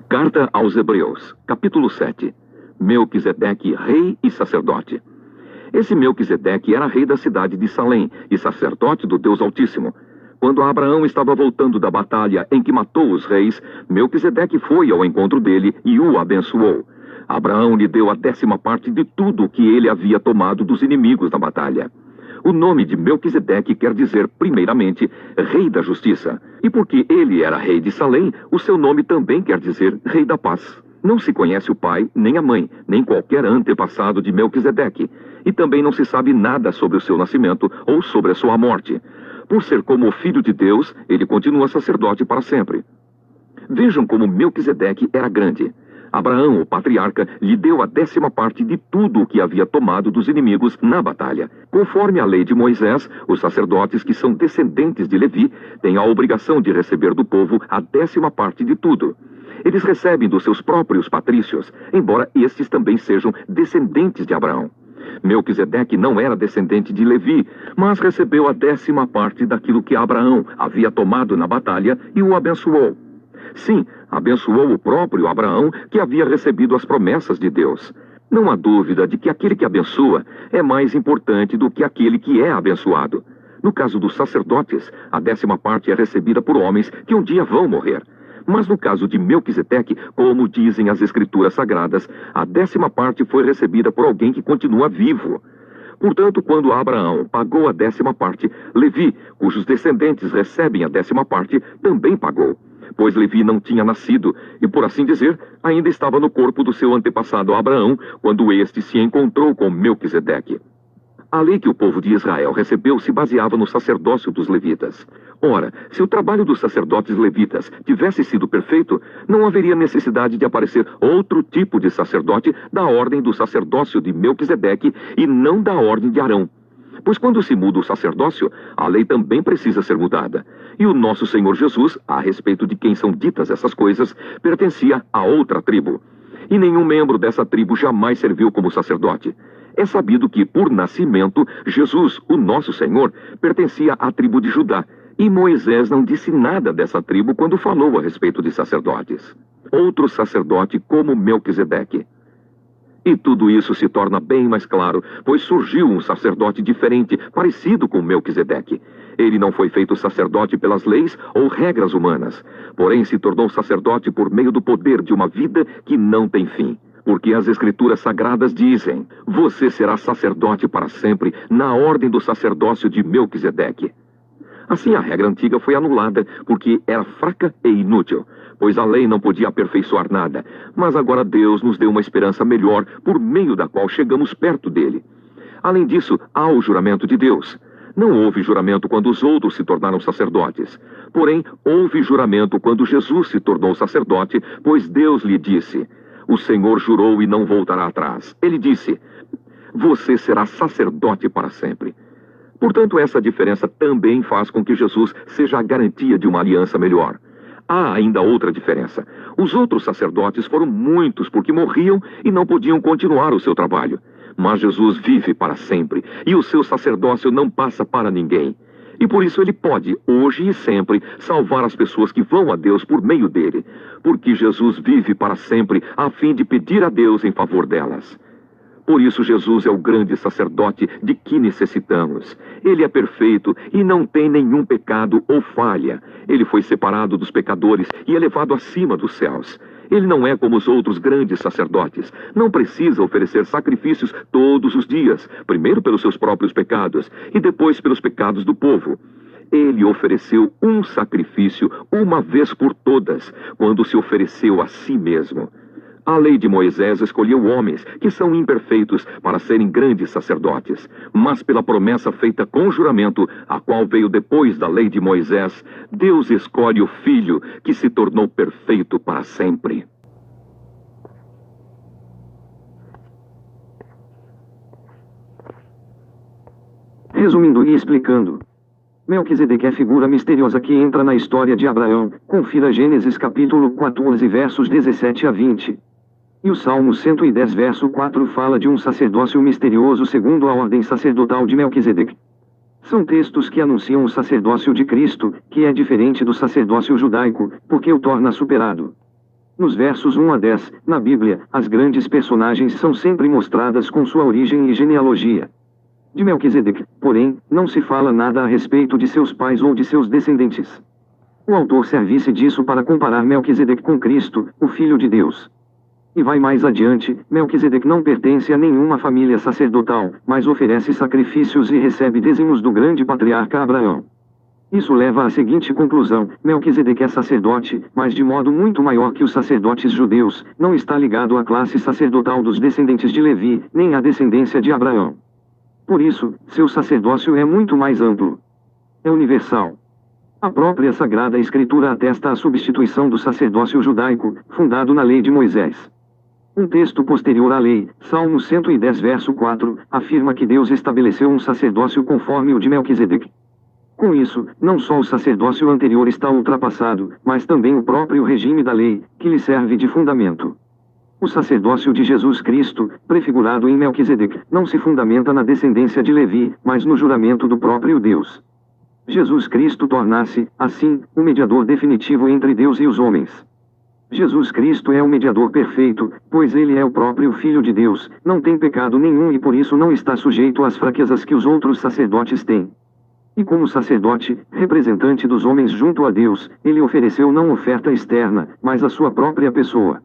Carta aos Hebreus, capítulo 7. Melquisedeque, rei e sacerdote. Esse Melquisedeque era rei da cidade de Salém e sacerdote do Deus Altíssimo. Quando Abraão estava voltando da batalha em que matou os reis, Melquisedeque foi ao encontro dele e o abençoou. Abraão lhe deu a 10ª parte de tudo o que ele havia tomado dos inimigos na batalha. O nome de Melquisedeque quer dizer, primeiramente, rei da justiça. E porque ele era rei de Salém, o seu nome também quer dizer rei da paz. Não se conhece o pai, nem a mãe, nem qualquer antepassado de Melquisedeque. E também não se sabe nada sobre o seu nascimento ou sobre a sua morte. Por ser como o filho de Deus, ele continua sacerdote para sempre. Vejam como Melquisedeque era grande. Abraão, o patriarca, lhe deu a 10ª parte de tudo o que havia tomado dos inimigos na batalha. Conforme a lei de Moisés, os sacerdotes que são descendentes de Levi têm a obrigação de receber do povo a 10ª parte de tudo. Eles recebem dos seus próprios patrícios, embora estes também sejam descendentes de Abraão. Melquisedeque não era descendente de Levi, mas recebeu a 10ª parte daquilo que Abraão havia tomado na batalha e o abençoou. Sim, abençoou o próprio Abraão, que havia recebido as promessas de Deus. Não há dúvida de que aquele que abençoa é mais importante do que aquele que é abençoado. No caso dos sacerdotes, a 10ª parte é recebida por homens que um dia vão morrer. Mas no caso de Melquisedeque, como dizem as Escrituras Sagradas, a 10ª parte foi recebida por alguém que continua vivo. Portanto, quando Abraão pagou a 10ª parte, Levi, cujos descendentes recebem a 10ª parte, também pagou. Pois Levi não tinha nascido e, por assim dizer, ainda estava no corpo do seu antepassado Abraão, quando este se encontrou com Melquisedeque. A lei que o povo de Israel recebeu se baseava no sacerdócio dos levitas. Ora, se o trabalho dos sacerdotes levitas tivesse sido perfeito, não haveria necessidade de aparecer outro tipo de sacerdote da ordem do sacerdócio de Melquisedeque e não da ordem de Arão. Pois quando se muda o sacerdócio, a lei também precisa ser mudada. E o nosso Senhor Jesus, a respeito de quem são ditas essas coisas, pertencia a outra tribo. E nenhum membro dessa tribo jamais serviu como sacerdote. É sabido que, por nascimento, Jesus, o nosso Senhor, pertencia à tribo de Judá. E Moisés não disse nada dessa tribo quando falou a respeito de sacerdotes. Outro sacerdote como Melquisedeque. E tudo isso se torna bem mais claro, pois surgiu um sacerdote diferente, parecido com Melquisedeque. Ele não foi feito sacerdote pelas leis ou regras humanas, porém se tornou sacerdote por meio do poder de uma vida que não tem fim. Porque as Escrituras Sagradas dizem: você será sacerdote para sempre, na ordem do sacerdócio de Melquisedeque. Assim, a regra antiga foi anulada, porque era fraca e inútil, pois a lei não podia aperfeiçoar nada. Mas agora Deus nos deu uma esperança melhor, por meio da qual chegamos perto dele. Além disso, há o juramento de Deus. Não houve juramento quando os outros se tornaram sacerdotes. Porém, houve juramento quando Jesus se tornou sacerdote, pois Deus lhe disse: o Senhor jurou e não voltará atrás. Ele disse: você será sacerdote para sempre. Portanto, essa diferença também faz com que Jesus seja a garantia de uma aliança melhor. Há ainda outra diferença. Os outros sacerdotes foram muitos porque morriam e não podiam continuar o seu trabalho. Mas Jesus vive para sempre e o seu sacerdócio não passa para ninguém. E por isso ele pode, hoje e sempre, salvar as pessoas que vão a Deus por meio dele. Porque Jesus vive para sempre a fim de pedir a Deus em favor delas. Por isso Jesus é o grande sacerdote de que necessitamos. Ele é perfeito e não tem nenhum pecado ou falha. Ele foi separado dos pecadores e elevado acima dos céus. Ele não é como os outros grandes sacerdotes. Não precisa oferecer sacrifícios todos os dias, primeiro pelos seus próprios pecados e depois pelos pecados do povo. Ele ofereceu um sacrifício uma vez por todas, quando se ofereceu a si mesmo. A lei de Moisés escolheu homens que são imperfeitos para serem grandes sacerdotes, mas pela promessa feita com juramento, a qual veio depois da lei de Moisés, Deus escolhe o Filho que se tornou perfeito para sempre. Resumindo e explicando, Melquisedeque é a figura misteriosa que entra na história de Abraão. Confira Gênesis capítulo 14 versos 17 a 20. E o Salmo 110 verso 4 fala de um sacerdócio misterioso segundo a ordem sacerdotal de Melquisedeque. São textos que anunciam o sacerdócio de Cristo, que é diferente do sacerdócio judaico, porque o torna superado. Nos versos 1 a 10, na Bíblia, as grandes personagens são sempre mostradas com sua origem e genealogia. De Melquisedeque, porém, não se fala nada a respeito de seus pais ou de seus descendentes. O autor serve-se disso para comparar Melquisedeque com Cristo, o Filho de Deus. E vai mais adiante, Melquisedeque não pertence a nenhuma família sacerdotal, mas oferece sacrifícios e recebe dízimos do grande patriarca Abraão. Isso leva à seguinte conclusão: Melquisedeque é sacerdote, mas de modo muito maior que os sacerdotes judeus, não está ligado à classe sacerdotal dos descendentes de Levi, nem à descendência de Abraão. Por isso, seu sacerdócio é muito mais amplo. É universal. A própria Sagrada Escritura atesta a substituição do sacerdócio judaico, fundado na lei de Moisés. Um texto posterior à lei, Salmo 110 verso 4, afirma que Deus estabeleceu um sacerdócio conforme o de Melquisedeque. Com isso, não só o sacerdócio anterior está ultrapassado, mas também o próprio regime da lei, que lhe serve de fundamento. O sacerdócio de Jesus Cristo, prefigurado em Melquisedeque, não se fundamenta na descendência de Levi, mas no juramento do próprio Deus. Jesus Cristo torna-se, assim, o mediador definitivo entre Deus e os homens. Jesus Cristo é o mediador perfeito, pois ele é o próprio Filho de Deus, não tem pecado nenhum e por isso não está sujeito às fraquezas que os outros sacerdotes têm. E como sacerdote, representante dos homens junto a Deus, ele ofereceu não oferta externa, mas a sua própria pessoa.